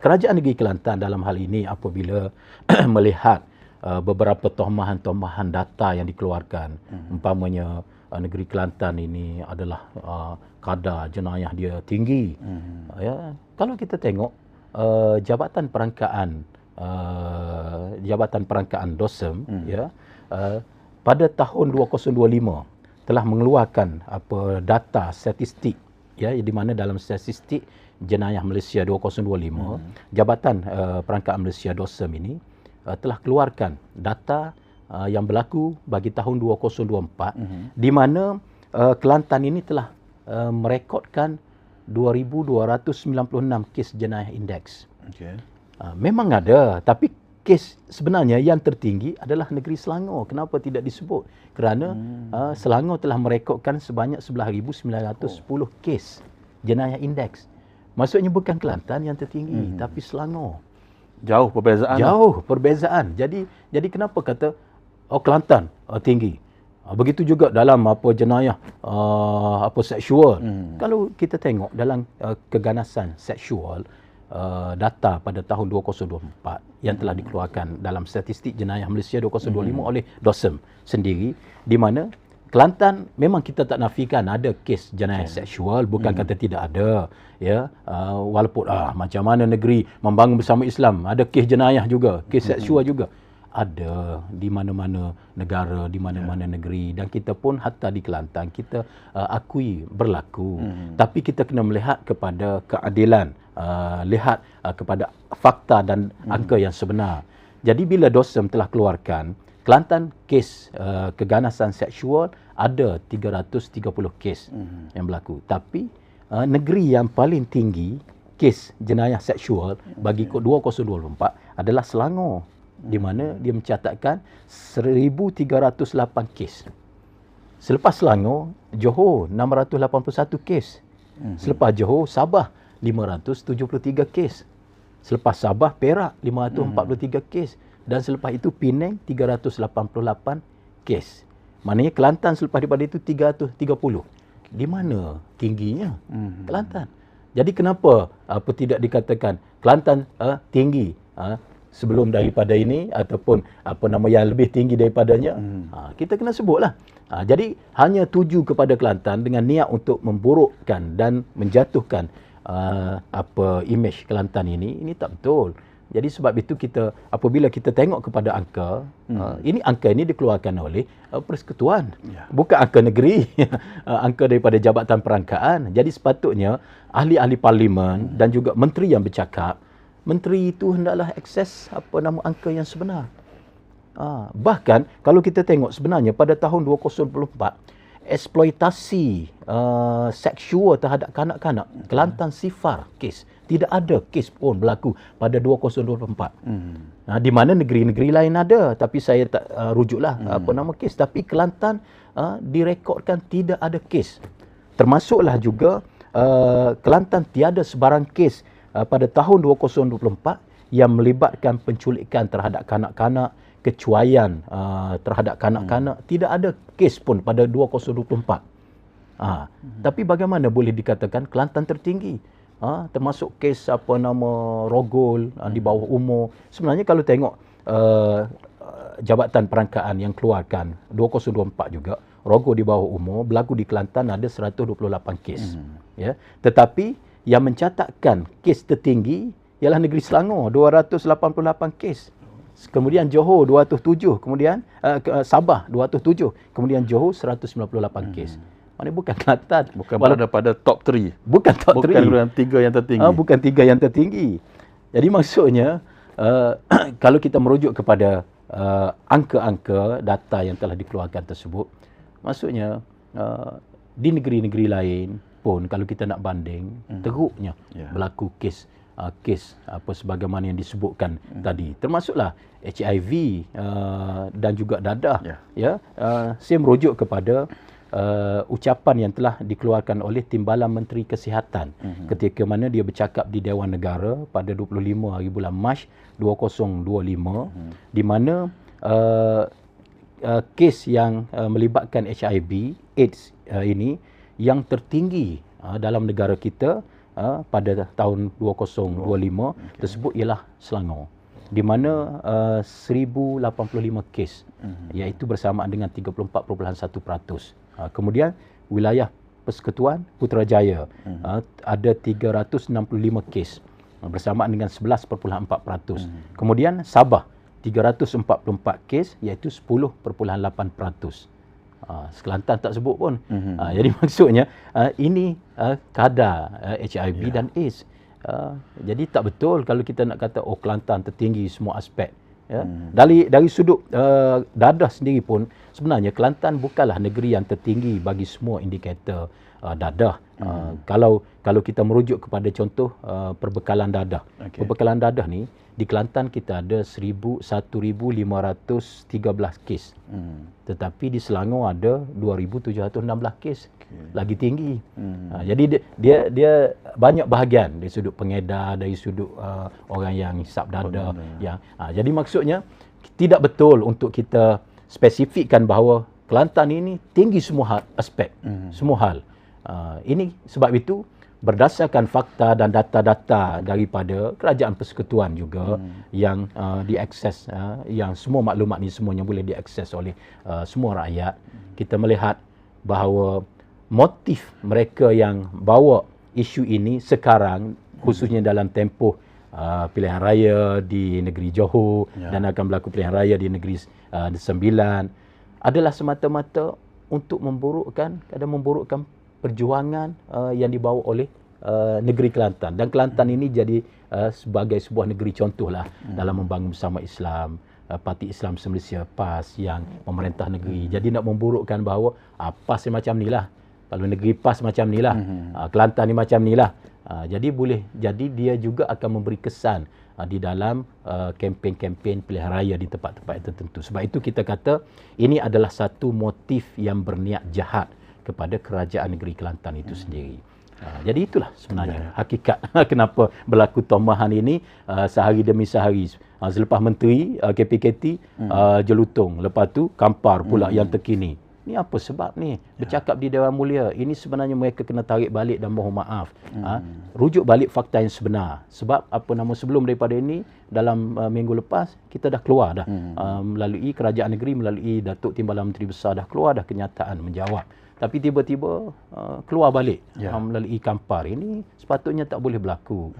kerajaan negeri Kelantan dalam hal ini apabila melihat beberapa tomahan-tomahan data yang dikeluarkan, umpamanya negeri Kelantan ini adalah kadar jenayah dia tinggi. Ya, kalau kita tengok Jabatan Perangkaan DOSEM ya, pada tahun 2025 telah mengeluarkan data statistik ya, di mana dalam statistik jenayah Malaysia 2025 Jabatan Perangkaan Malaysia DOSEM ini telah keluarkan data yang berlaku bagi tahun 2024 di mana Kelantan ini telah merekodkan 2,296 kes jenayah indeks. Okay. Memang ada, tapi kes sebenarnya yang tertinggi adalah negeri Selangor. Kenapa tidak disebut? Kerana Selangor telah merekodkan sebanyak 11,910 kes jenayah indeks. Maksudnya bukan Kelantan yang tertinggi, tapi Selangor. Jauh perbezaan. Jauh perbezaan. Jadi kenapa kata Kelantan tinggi? Begitu juga dalam jenayah seksual. Kalau kita tengok dalam keganasan seksual, data pada tahun 2024 yang telah dikeluarkan dalam statistik jenayah Malaysia 2025 oleh DOSEM sendiri, di mana Kelantan memang kita tak nafikan ada kes jenayah seksual, bukan kata tidak ada ya, walaupun macam mana negeri membangun bersama Islam, ada kes jenayah juga, kes seksual juga ada di mana-mana negara, di mana-mana negeri, dan kita pun hatta di Kelantan kita akui berlaku. Tapi kita kena melihat kepada keadilan, lihat kepada fakta dan angka yang sebenar. Jadi bila DOSEM telah keluarkan Kelantan kes keganasan seksual ada 330 kes yang berlaku. Tapi negeri yang paling tinggi kes jenayah seksual bagi 2024 adalah Selangor, di mana dia mencatatkan 1,308 kes. Selepas Selangor, Johor 681 kes. Selepas Johor, Sabah 573 kes. Selepas Sabah, Perak 543 kes. Dan selepas itu Penang 388 kes. Maknanya Kelantan selepas daripada itu 330. Di mana tingginya Kelantan? Jadi kenapa tidak dikatakan Kelantan tinggi sebelum daripada ini ataupun yang lebih tinggi daripadanya? Kita kena sebutlah. Jadi hanya tuju kepada Kelantan dengan niat untuk memburukkan dan menjatuhkan imej Kelantan ini tak betul. Jadi sebab itu kita apabila kita tengok kepada angka, angka ini dikeluarkan oleh Persekutuan, bukan angka negeri, angka daripada Jabatan Perangkaan. Jadi sepatutnya ahli-ahli parlimen dan juga menteri yang bercakap, menteri itu hendaklah akses angka yang sebenar. Bahkan kalau kita tengok sebenarnya pada tahun 2024 eksploitasi seksual terhadap kanak-kanak Kelantan sifar kes. Tidak ada kes pun berlaku pada 2024. Di mana negeri-negeri lain ada, tapi saya tak rujuklah kes. Tapi Kelantan direkodkan tidak ada kes. Termasuklah juga Kelantan tiada sebarang kes pada tahun 2024 yang melibatkan penculikan terhadap kanak-kanak, kecuaian terhadap kanak-kanak. Tidak ada kes pun pada 2024. Tapi bagaimana boleh dikatakan Kelantan tertinggi? Termasuk kes rogol di bawah umur. Sebenarnya kalau tengok Jabatan Perangkaan yang keluarkan 2024 juga, rogol di bawah umur berlaku di Kelantan ada 128 kes. Ya. Tetapi yang mencatatkan kes tertinggi ialah negeri Selangor 288 kes. Kemudian Johor 207, kemudian Sabah 207, kemudian Johor 198 kes. Maknanya bukan Kelantan. Bukan pada top 3. Bukan top 3. Bukan 3 yang tertinggi. Bukan 3 yang tertinggi. Jadi maksudnya kalau kita merujuk kepada angka-angka data yang telah dikeluarkan tersebut, maksudnya di negeri-negeri lain pun kalau kita nak banding, teruknya berlaku kes sebagaimana yang disebutkan tadi, termasuklah HIV dan juga dadah. Saya merujuk kepada ucapan yang telah dikeluarkan oleh Timbalan Menteri Kesihatan ketika mana dia bercakap di Dewan Negara pada 25 hari bulan Mac 2025, di mana kes yang melibatkan HIV AIDS ini yang tertinggi dalam negara kita pada tahun 2025 tersebut ialah Selangor, di mana 1085 kes, iaitu bersamaan dengan 34.1%. Kemudian wilayah Persekutuan Putrajaya ada 365 kes bersamaan dengan 11.4%. Kemudian Sabah 344 kes iaitu 10.8%. Kelantan tak sebut pun. Jadi maksudnya ini kadar HIV dan AIDS. Jadi tak betul kalau kita nak kata Kelantan tertinggi semua aspek. Dari sudut dadah sendiri pun sebenarnya Kelantan bukanlah negeri yang tertinggi bagi semua indikator dadah. Kalau kita merujuk kepada contoh perbekalan dadah. Perbekalan dadah ni di Kelantan kita ada 1,513 kes. Tetapi di Selangor ada 2,716 kes. Lagi tinggi. Jadi dia banyak bahagian dari sudut pengedar, dari sudut orang yang hisap dadah. Jadi maksudnya tidak betul untuk kita spesifikkan bahawa Kelantan ini tinggi semua aspek, semua hal. Ini sebab itu berdasarkan fakta dan data-data daripada Kerajaan Persekutuan juga yang diakses, yang semua maklumat ni semuanya boleh diakses oleh semua rakyat. Kita melihat bahawa motif mereka yang bawa isu ini sekarang, khususnya dalam tempoh pilihan raya di negeri Johor dan akan berlaku pilihan raya di negeri Sembilan, adalah semata-mata untuk memburukkan perjuangan yang dibawa oleh negeri Kelantan. Dan Kelantan ini jadi sebagai sebuah negeri contohlah dalam membangun bersama Islam, Parti Islam Malaysia PAS yang memerintah negeri. Jadi nak memburukkan bahawa PAS ni macam ni lah, kalau negeri PAS macam ni lah, Kelantan ni macam ni lah. Jadi dia juga akan memberi kesan di dalam kempen-kempen pilihan raya di tempat-tempat tertentu. Sebab itu kita kata ini adalah satu motif yang berniat jahat kepada kerajaan negeri Kelantan itu sendiri. Jadi itulah sebenarnya hakikat kenapa berlaku tomahan ini sehari demi sehari. Selepas Menteri KPKT jelutong, lepas tu Kampar pula yang terkini. Ni apa sebab ni? Bercakap di Dewan Mulia, ini sebenarnya mereka kena tarik balik dan mohon maaf. Rujuk balik fakta yang sebenar. Sebab sebelum daripada ini, dalam minggu lepas, kita dah keluar dah. Melalui kerajaan negeri, melalui Datuk Timbalan Menteri Besar dah keluar dah kenyataan menjawab. Tapi tiba-tiba keluar balik melalui Kampar. Ini sepatutnya tak boleh berlaku.